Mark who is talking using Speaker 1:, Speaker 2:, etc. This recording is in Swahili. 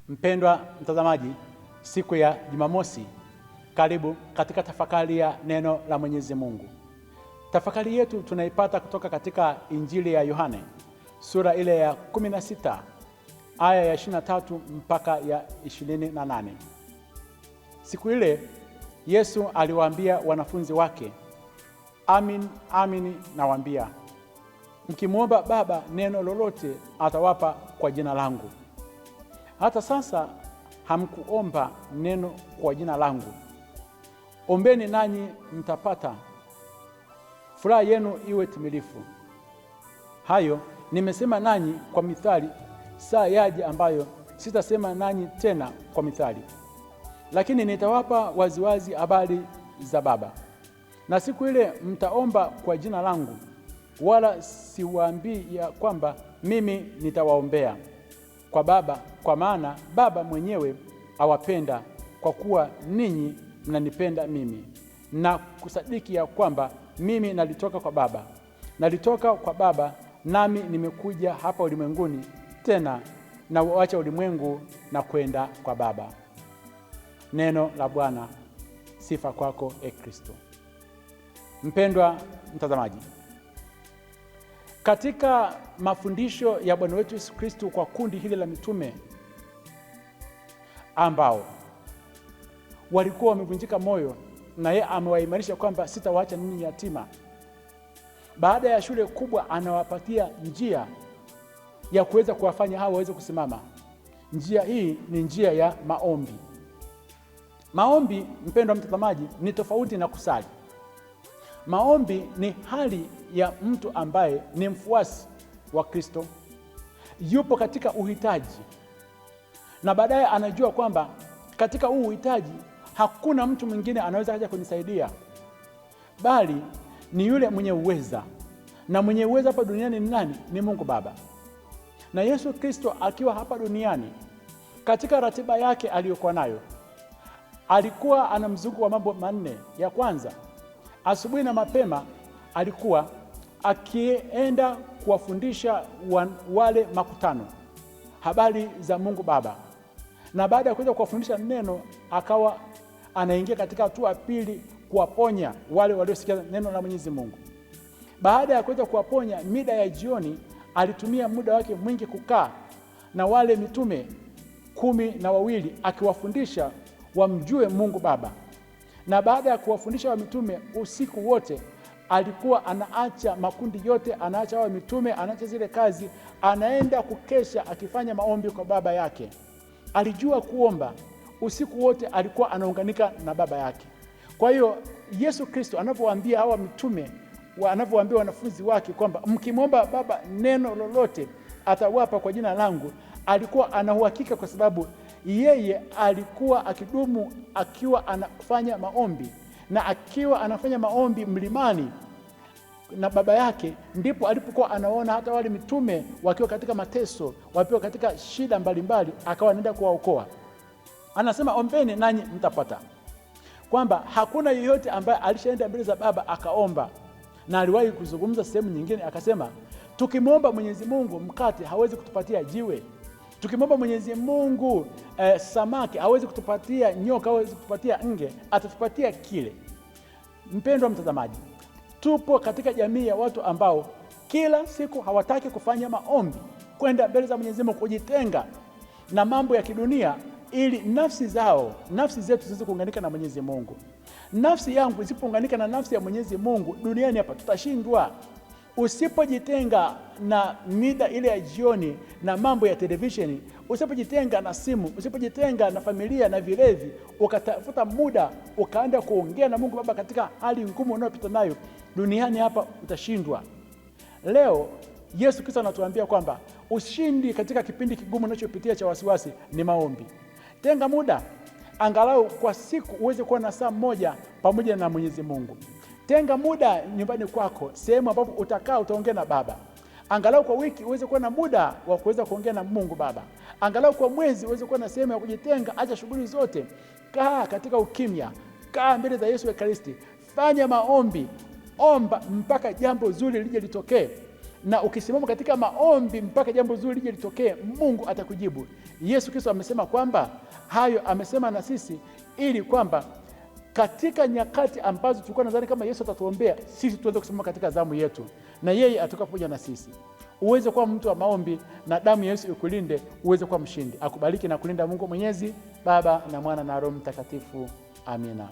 Speaker 1: Mpendwa mtazamaji, siku ya Jumamosi, karibu katika tafakari ya neno la Mwenyezi Mungu. Tafakari yetu tunaipata kutoka katika Injili ya Yohane, sura ile ya 16, aya ya 23 mpaka ya 28. Siku ile Yesu aliwaambia wanafunzi wake, Amin, amin nawaambia, mkimwomba Baba neno lolote atawapa kwa jina langu. Hata sasa hamkuomba neno kwa jina langu. Ombeni nanyi mtapata, furaha yenu iwe timilifu. Hayo nimesema nanyi kwa mithali, saa yaja ambayo sitasema nanyi tena kwa mithali, lakini nitawapa waziwazi habari za Baba. Na siku ile mtaomba kwa jina langu, wala siwaambii ya kwamba mimi nitawaombea kwa Baba, kwa maana Baba mwenyewe awapenda, kwa kuwa ninyi mnanipenda mimi, na kusadiki ya kwamba mimi nalitoka kwa Baba. Nalitoka kwa Baba, nami nimekuja hapa ulimwenguni, tena na uacha ulimwengu na kwenda kwa Baba. Neno la Bwana. Sifa kwako, e Kristo. Mpendwa mtazamaji, katika mafundisho ya Bwana wetu Yesu Kristo kwa kundi hili la mitume ambao walikuwa wamevunjika moyo, na yeye amewaimarisha kwamba sitawaacha ninyi yatima. Baada ya shule kubwa, anawapatia njia ya kuweza kuwafanya hao waweze kusimama. Njia hii ni njia ya maombi. Maombi, mpendwa mtazamaji, ni tofauti na kusali. Maombi ni hali ya mtu ambaye ni mfuasi wa Kristo, yupo katika uhitaji, na baadaye anajua kwamba katika huu uhitaji hakuna mtu mwingine anaweza kuja kunisaidia, bali ni yule mwenye uweza, na mwenye uweza hapa duniani ni nani? Ni Mungu Baba. Na Yesu Kristo akiwa hapa duniani, katika ratiba yake aliyokuwa nayo, alikuwa ana mzunguko wa mambo manne. Ya kwanza, asubuhi na mapema alikuwa akienda kuwafundisha wale makutano habari za Mungu Baba, na baada ya kuweza kuwafundisha neno, akawa anaingia katika hatua pili, kuwaponya wale waliosikia neno la Mwenyezi Mungu. Baada ya kuweza kuwaponya, mida ya jioni, alitumia muda wake mwingi kukaa na wale mitume 12 akiwafundisha wamjue Mungu Baba. Na baada ya kuwafundisha wa mitume usiku wote, alikuwa anaacha makundi yote, anaacha wa mitume, anaacha zile kazi, anaenda kukesha akifanya maombi kwa Baba yake. Alijua kuomba. Usiku wote alikuwa anaunganika na Baba yake. Kwa hiyo Yesu Kristo anapowaambia hawa mitume, anapowaambia wanafunzi wake kwamba mkimwomba Baba neno lolote atawapa kwa jina langu, alikuwa ana uhakika, kwa sababu yeye alikuwa akidumu akiwa anafanya maombi, na akiwa anafanya maombi mlimani na Baba yake, ndipo alipokuwa anaona hata wale mitume wakiwa katika mateso, wakiwa katika shida mbalimbali, akawa anaenda kuwaokoa. Anasema ombeni nanyi mtapata, kwamba hakuna yeyote ambaye alishaenda mbele za Baba akaomba. Na aliwahi kuzungumza sehemu nyingine akasema, tukimwomba Mwenyezi Mungu mkate hawezi kutupatia jiwe, tukimwomba Mwenyezi Mungu samaki hawezi kutupatia nyoka, hawezi kutupatia nge, atatupatia kile. Mpendwa mtazamaji, tupo katika jamii ya watu ambao kila siku hawataki kufanya maombi, kwenda mbele za Mwenyezi Mungu, kujitenga na mambo ya kidunia, ili nafsi zetu ziweze kuunganika na Mwenyezi Mungu. Nafsi yangu isipounganika na nafsi ya Mwenyezi Mungu, duniani hapa tutashindwa. Usipojitenga na mida ile ya jioni na mambo ya televisheni, usipojitenga na simu, usipojitenga na familia na vilevi, ukatafuta muda ukaenda kuongea na Mungu Baba katika hali ngumu unayopita nayo duniani hapa, utashindwa. Leo Yesu Kristo anatuambia kwamba ushindi katika kipindi kigumu unachopitia cha wasiwasi ni maombi. Tenga muda angalau kwa siku uweze kuwa na saa moja pamoja na Mwenyezi Mungu. Tenga muda nyumbani kwako, sehemu ambapo utakaa utaongea na Baba. Angalau kwa wiki uweze kuwa na muda wa kuweza kuongea na Mungu Baba. Angalau kwa mwezi uweze kuwa na sehemu ya kujitenga, acha shughuli zote, kaa katika ukimya, kaa mbele za Yesu Ekaristi, fanya maombi, omba mpaka jambo zuri lije litokee. na ukisimama katika maombi mpaka jambo zuri lije litokee, Mungu atakujibu. Yesu Kristo amesema kwamba hayo amesema na sisi ili kwamba katika nyakati ambazo tulikuwa nadhani kama Yesu atatuombea, sisi tuanze kusimama katika zamu yetu, na yeye atoka pamoja na sisi. Uweze kuwa mtu wa maombi na damu ya Yesu ikulinde, uweze kuwa mshindi. Akubariki na kulinda Mungu Mwenyezi, Baba na Mwana na Roho Mtakatifu. Amina.